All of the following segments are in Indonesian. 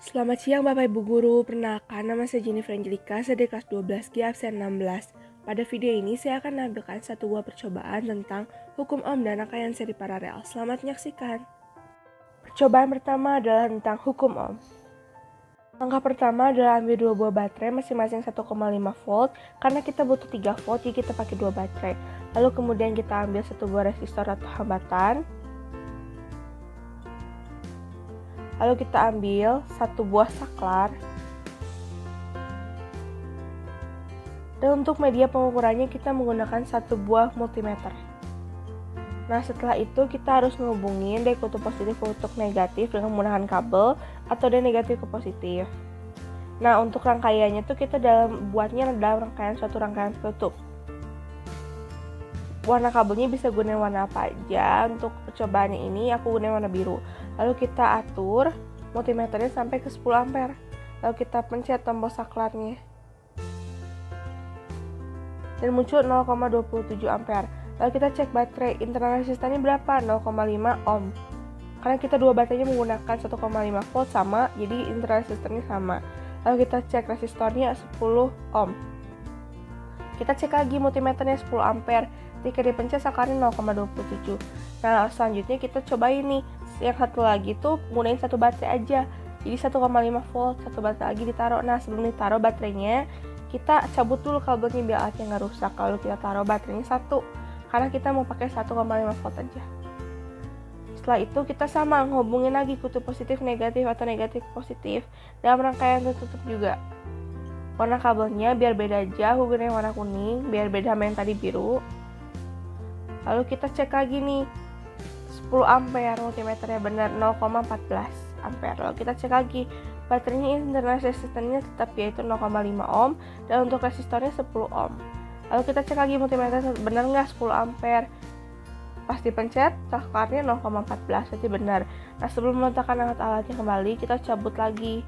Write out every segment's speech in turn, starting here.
Selamat siang Bapak Ibu Guru, perkenalkan nama saya Jennifer Angelika, saya dari kelas 12G absen 16. Pada video ini saya akan menampilkan satu buah percobaan tentang hukum ohm dan rangkaian seri paralel. Selamat menyaksikan. Percobaan pertama adalah tentang hukum ohm. Langkah pertama adalah ambil dua buah baterai masing-masing 1,5 volt. Karena kita butuh 3 volt, jadi kita pakai dua baterai. Lalu kemudian kita ambil satu buah resistor atau hambatan. Lalu kita ambil satu buah saklar. Dan untuk media pengukurannya kita menggunakan satu buah multimeter. Nah, setelah itu kita harus menghubungin dari kutub positif ke kutub negatif dengan menggunakan kabel atau dari negatif ke positif. Nah, untuk rangkaiannya tuh kita buatnya dalam suatu rangkaian kutub. Warna kabelnya bisa gunain warna apa aja. Untuk percobaan ini aku gunain warna biru. Lalu kita atur multimeternya sampai ke 10 ampere. Lalu kita pencet tombol saklarnya. Dan muncul 0,27 ampere. Lalu kita cek baterai, internal resistannya berapa? 0,5 ohm. Karena kita dua baterainya menggunakan 1,5 volt sama, jadi internal resistannya sama. Lalu kita cek resistornya 10 ohm. Kita cek lagi multimeternya 10 ampere. Ketika dipencet saklarnya 0,27. Nah, selanjutnya kita cobain nih. Yang satu lagi tuh gunain satu baterai aja. Jadi 1,5 volt, satu baterai lagi ditaruh. Nah, sebelum ditaruh baterainya, kita cabut dulu kabelnya biar alatnya nggak rusak. Lalu kita taruh baterainya satu, karena kita mau pakai 1,5 volt aja. Setelah itu kita sama hubungin lagi kutub positif negatif atau negatif positif dalam rangkaian tertutup juga. Warna kabelnya biar beda aja, aku gunain warna kuning biar beda sama yang tadi biru. Lalu kita cek lagi nih, 10 ampere multimeternya benar 0,14 ampere. Lalu kita cek lagi baterainya, internal resistannya tetap yaitu 0,5 ohm dan untuk resistornya 10 ohm. Lalu kita cek lagi multimeter benar nggak 10 ampere. Pas dipencet saklarnya 0,14, berarti benar. Nah, sebelum meletakkan alat-alatnya kembali, kita cabut lagi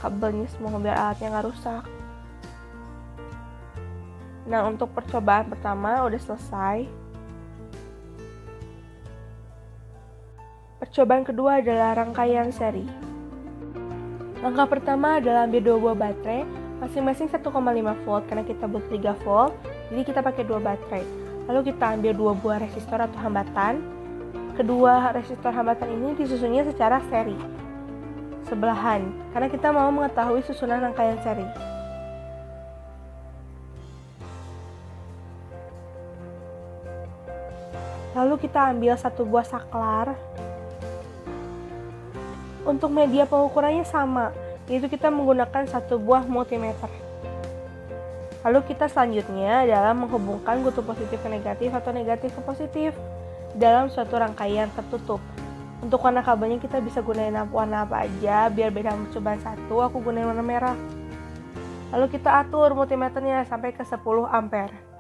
kabelnya semua biar alatnya nggak rusak. Nah, untuk percobaan pertama udah selesai. Percobaan kedua adalah rangkaian seri. Langkah pertama adalah ambil dua buah baterai masing-masing 1,5 volt karena kita butuh 3 volt, jadi kita pakai dua baterai. Lalu kita ambil dua buah resistor atau hambatan. Kedua resistor hambatan ini disusunnya secara seri, sebelahan, karena kita mau mengetahui susunan rangkaian seri. Lalu kita ambil satu buah saklar. Untuk media pengukurannya sama, yaitu kita menggunakan satu buah multimeter. Lalu kita selanjutnya adalah menghubungkan kutub positif ke negatif atau negatif ke positif dalam suatu rangkaian tertutup. Untuk warna kabelnya kita bisa gunain warna apa aja, biar beda percobaan satu, aku gunain warna merah. Lalu kita atur multimeternya sampai ke 10 ampere.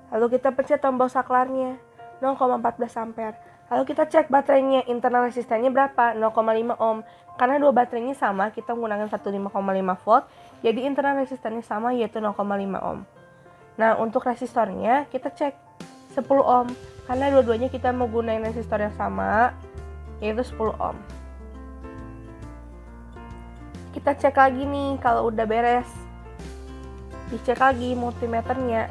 Lalu kita pencet tombol saklarnya 0,14 ampere. Lalu kita cek baterainya, internal resistannya berapa? 0,5 ohm. Karena dua baterainya sama, kita menggunakan 5,5 volt, jadi internal resistannya sama yaitu 0,5 ohm. Nah, untuk resistornya kita cek 10 ohm. Karena dua-duanya kita mau gunain resistor yang sama, yaitu 10 ohm. Kita cek lagi nih kalau udah beres. Dicek lagi multimeternya.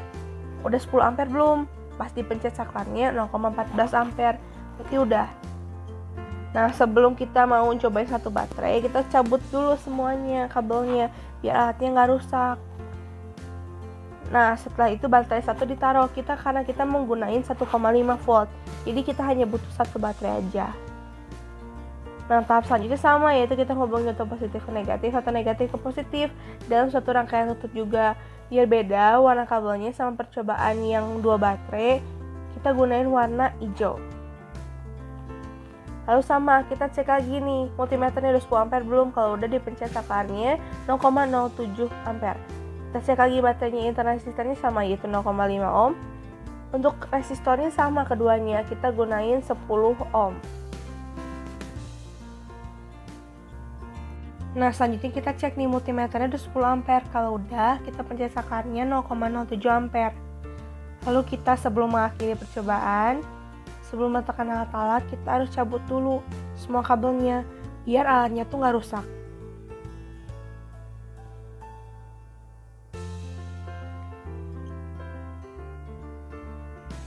Udah 10 ampere belum? Pas dipencet saklarnya 0,14 ampere. Berarti udah. Nah, sebelum kita mau cobain satu baterai, kita cabut dulu semuanya kabelnya biar alatnya nggak rusak. Nah, setelah itu baterai satu ditaruh karena kita menggunakan 1,5 volt. Jadi kita hanya butuh satu baterai aja. Nah, tahap selanjutnya sama, yaitu kita hubungin kutub positif ke negatif atau negatif ke positif dalam suatu rangkaian tutup juga. Biar beda warna kabelnya sama percobaan yang dua baterai, kita gunain warna hijau. Lalu sama, kita cek lagi nih, multimeternya udah 10 ampere belum? Kalau udah dipencet saklarnya 0,07 ampere. Kita cek lagi baterainya, internal resistannya sama yaitu 0,5 ohm. Untuk resistornya sama keduanya, kita gunain 10 ohm. Nah, selanjutnya kita cek nih multimeternya udah 10 ampere. Kalau udah, kita pencet saklarnya 0,07 ampere. Lalu kita sebelum mengakhiri percobaan, sebelum meletakkan alat-alat, kita harus cabut dulu semua kabelnya. biar alatnya tuh nggak rusak.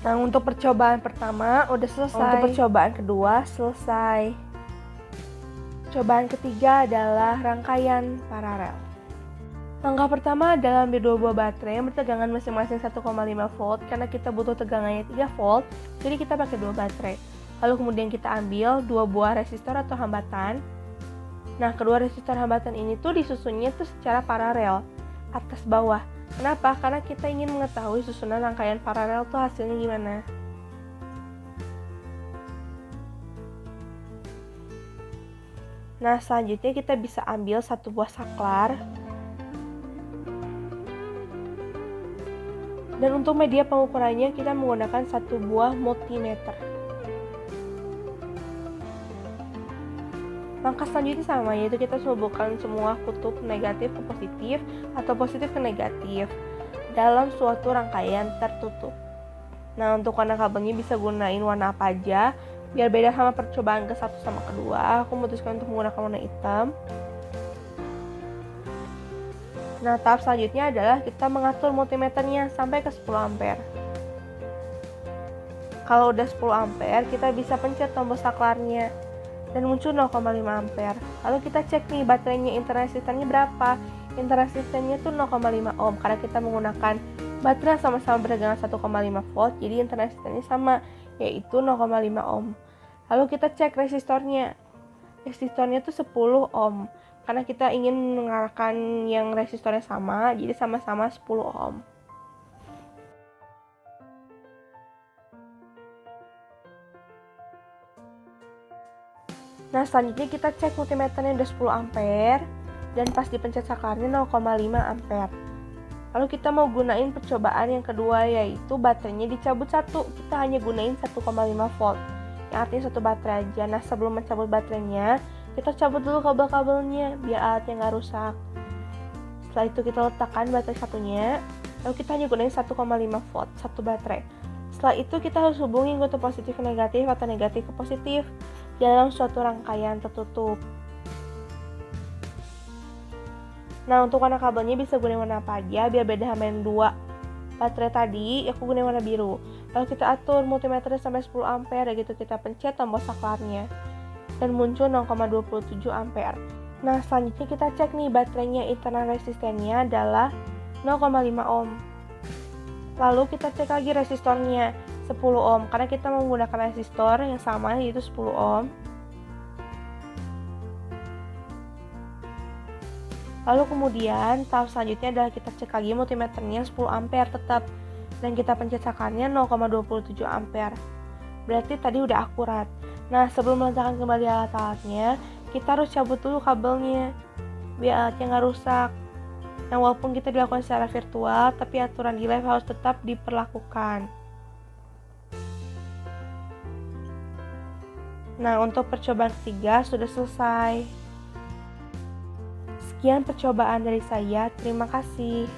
Nah, untuk percobaan pertama udah selesai. Untuk percobaan kedua selesai. Percobaan ketiga adalah rangkaian paralel. Langkah pertama adalah ambil dua buah baterai yang bertegangan masing-masing 1,5 volt karena kita butuh tegangannya 3 volt, jadi kita pakai dua baterai. Lalu kemudian kita ambil dua buah resistor atau hambatan. Nah, kedua resistor hambatan ini tuh disusunnya tuh secara paralel, atas bawah. Kenapa? Karena kita ingin mengetahui susunan rangkaian paralel tuh hasilnya gimana. Nah, selanjutnya kita bisa ambil satu buah saklar. Dan untuk media pengukurannya kita menggunakan satu buah multimeter. Langkah selanjutnya sama, yaitu kita hubungkan semua kutub negatif ke positif atau positif ke negatif dalam suatu rangkaian tertutup. Nah, untuk warna kabelnya bisa gunain warna apa aja, biar beda sama percobaan ke satu sama kedua. Aku memutuskan untuk menggunakan warna hitam. Nah, tahap selanjutnya adalah kita mengatur multimeternya sampai ke 10 ampere. Kalau udah 10 ampere, kita bisa pencet tombol saklarnya dan muncul 0,5 ampere. Lalu kita cek nih baterainya internal resistannya berapa. Internal resistannya tuh 0,5 ohm karena kita menggunakan baterai sama-sama bertegangan 1,5 volt, jadi internal resistannya sama, yaitu 0,5 ohm. Lalu kita cek resistornya. Resistornya tuh 10 ohm. Karena kita ingin mengarahkan yang resistornya sama, jadi sama-sama 10 ohm. Nah, selanjutnya kita cek multimeternya udah 10 ampere dan pas dipencet saklarnya 0,5 ampere. Lalu kita mau gunain percobaan yang kedua, yaitu baterainya dicabut satu. Kita hanya gunain 1,5 volt, yang artinya satu baterai aja. Nah, sebelum mencabut baterainya, kita cabut dulu kabel-kabelnya biar alatnya nggak rusak. Setelah itu kita letakkan baterai satunya, lalu kita hanya gunain 1,5 volt, satu baterai. Setelah itu kita harus hubungin kutub positif ke negatif atau negatif ke positif dalam suatu rangkaian tertutup. Nah, untuk warna kabelnya bisa gunain warna apa aja biar beda sama yang dua baterai tadi. Aku gunain warna biru. Lalu kita atur multimeternya sampai 10 ampere, gitu kita pencet tombol saklarnya dan muncul 0,27 ampere. Nah, selanjutnya kita cek nih baterainya internal resistennya adalah 0,5 ohm. Lalu kita cek lagi resistornya 10 ohm karena kita menggunakan resistor yang sama, yaitu 10 ohm. Lalu kemudian tahap selanjutnya adalah kita cek lagi multimeternya 10 ampere tetap dan kita pencet saklarnya 0,27 ampere. Berarti tadi udah akurat. Nah, sebelum meletakkan kembali alat-alatnya, kita harus cabut dulu kabelnya biar alatnya nggak rusak. Nah, walaupun kita dilakukan secara virtual, tapi aturan di live harus tetap diperlakukan. Nah, untuk percobaan ketiga sudah selesai. Sekian percobaan dari saya, terima kasih.